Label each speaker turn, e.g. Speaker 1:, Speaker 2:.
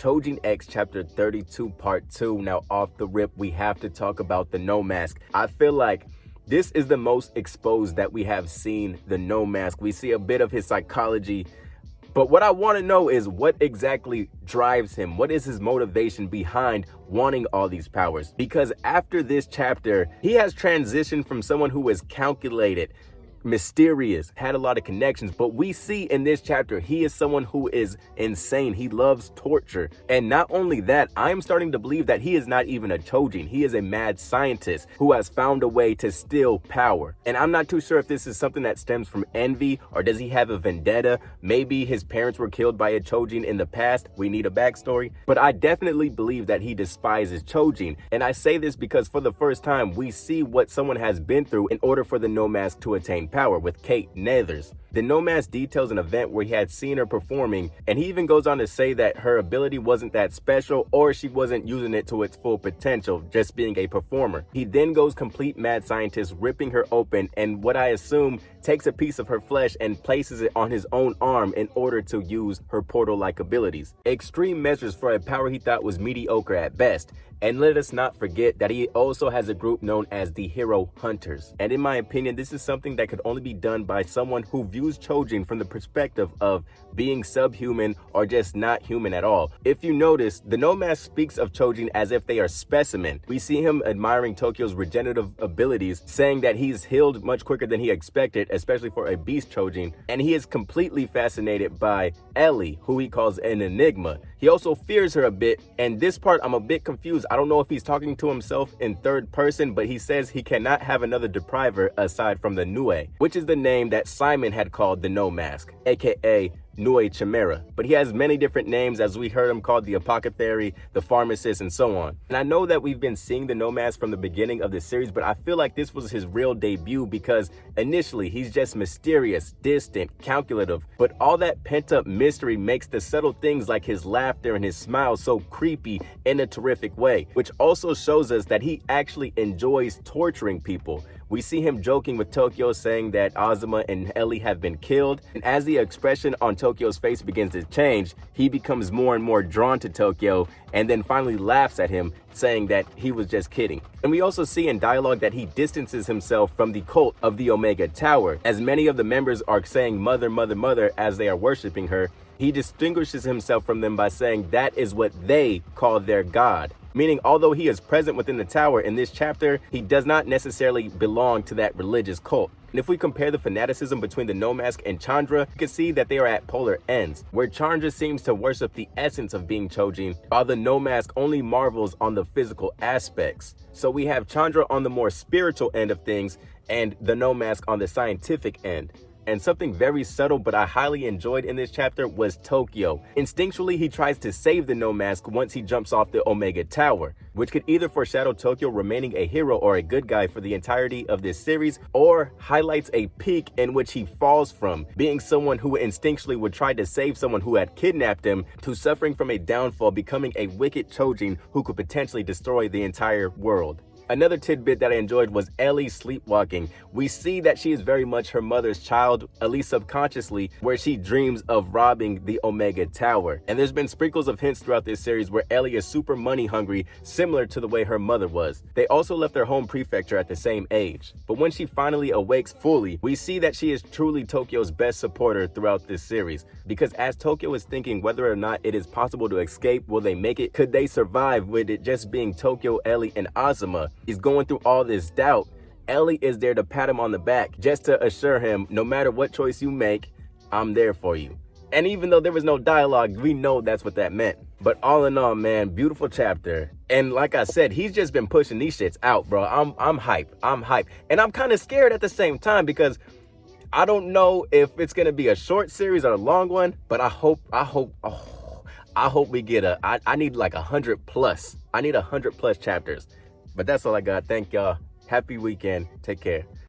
Speaker 1: Choujin X chapter 32 part 2. Now off the rip, we have to talk about the No Mask. I feel like this is the most exposed that we have seen the No Mask. We see a bit of his psychology, but what I want to know is what exactly drives him. What is his motivation behind wanting all these powers? Because after this chapter, he has transitioned from someone who is calculated, mysterious, had a lot of connections, but we see in this chapter he is someone who is insane. He loves torture, and not only that, I'm starting to believe that he is not even a Choujin. He is a mad scientist who has found a way to steal power, and I'm not too sure if this is something that stems from envy, or does he have a vendetta? Maybe his parents were killed by a Choujin in the past. We need a backstory, but I definitely believe that he despises Choujin, and I say this because for the first time we see what someone has been through in order for the No Mask to attain power with Kate Nethers. The No Mask details an event where he had seen her performing, and he even goes on to say that her ability wasn't that special, or she wasn't using it to its full potential, just being a performer. He then goes complete mad scientist, ripping her open, and what I assume takes a piece of her flesh and places it on his own arm in order to use her portal-like abilities. Extreme measures for a power he thought was mediocre at best. And let us not forget that he also has a group known as the Hero Hunters. And in my opinion, this is something that could only be done by someone who views Choujin from the perspective of being subhuman or just not human at all. If you notice, the No Mask speaks of Choujin as if they are specimen. We see him admiring Tokyo's regenerative abilities, saying that he's healed much quicker than he expected, especially for a beast Choujin. And he is completely fascinated by Ellie, who he calls an enigma. He also fears her a bit, and this part I'm a bit confused. I don't know if he's talking to himself in third person, but he says he cannot have another depriver aside from the Nue, which is the name that Simon had called the No Mask, aka Nue Chimera. But he has many different names, as we heard him called the apothecary, the pharmacist, and so on. And I know that we've been seeing the No Mask from the beginning of the series, but I feel like this was his real debut because initially he's just mysterious, distant, calculative, but all that pent-up mystery makes the subtle things like his laughter and his smile so creepy in a terrific way, which also shows us that he actually enjoys torturing people. We see him joking with Tokyo, saying that Azuma and Ellie have been killed. And as the expression on Tokyo's face begins to change, he becomes more and more drawn to Tokyo and then finally laughs at him, saying that he was just kidding. And we also see in dialogue that he distances himself from the cult of the Omega Tower. As many of the members are saying mother, mother, mother as they are worshiping her, he distinguishes himself from them by saying that is what they call their god. Meaning, although he is present within the tower in this chapter, he does not necessarily belong to that religious cult. And if we compare the fanaticism between the No Mask and Chandra, you can see that they are at polar ends, where Chandra seems to worship the essence of being Choujin, while the No Mask only marvels on the physical aspects. So we have Chandra on the more spiritual end of things, and the No Mask on the scientific end. And something very subtle but I highly enjoyed in this chapter was Tokyo. Instinctually, he tries to save the No Mask once he jumps off the Omega Tower, which could either foreshadow Tokyo remaining a hero or a good guy for the entirety of this series, or highlights a peak in which he falls from, being someone who instinctually would try to save someone who had kidnapped him, to suffering from a downfall, becoming a wicked Choujin who could potentially destroy the entire world. Another tidbit that I enjoyed was Ellie sleepwalking. We see that she is very much her mother's child, at least subconsciously, where she dreams of robbing the Omega Tower. And there's been sprinkles of hints throughout this series where Ellie is super money hungry, similar to the way her mother was. They also left their home prefecture at the same age. But when she finally awakes fully, we see that she is truly Tokyo's best supporter throughout this series. Because as Tokyo is thinking whether or not it is possible to escape, will they make it? Could they survive with it just being Tokyo, Ellie, and Azuma? He's going through all this doubt. Ellie is there to pat him on the back, just to assure him, no matter what choice you make, I'm there for you. And even though there was no dialogue, we know that's what that meant. But all in all, man, beautiful chapter. And like I said, he's just been pushing these shits out, bro. I'm hyped. I'm hyped. And I'm kind of scared at the same time because I don't know if it's gonna be a short series or a long one, but I hope we get I need like 100 plus. I need 100 plus chapters. But that's all I got. Thank y'all. Happy weekend. Take care.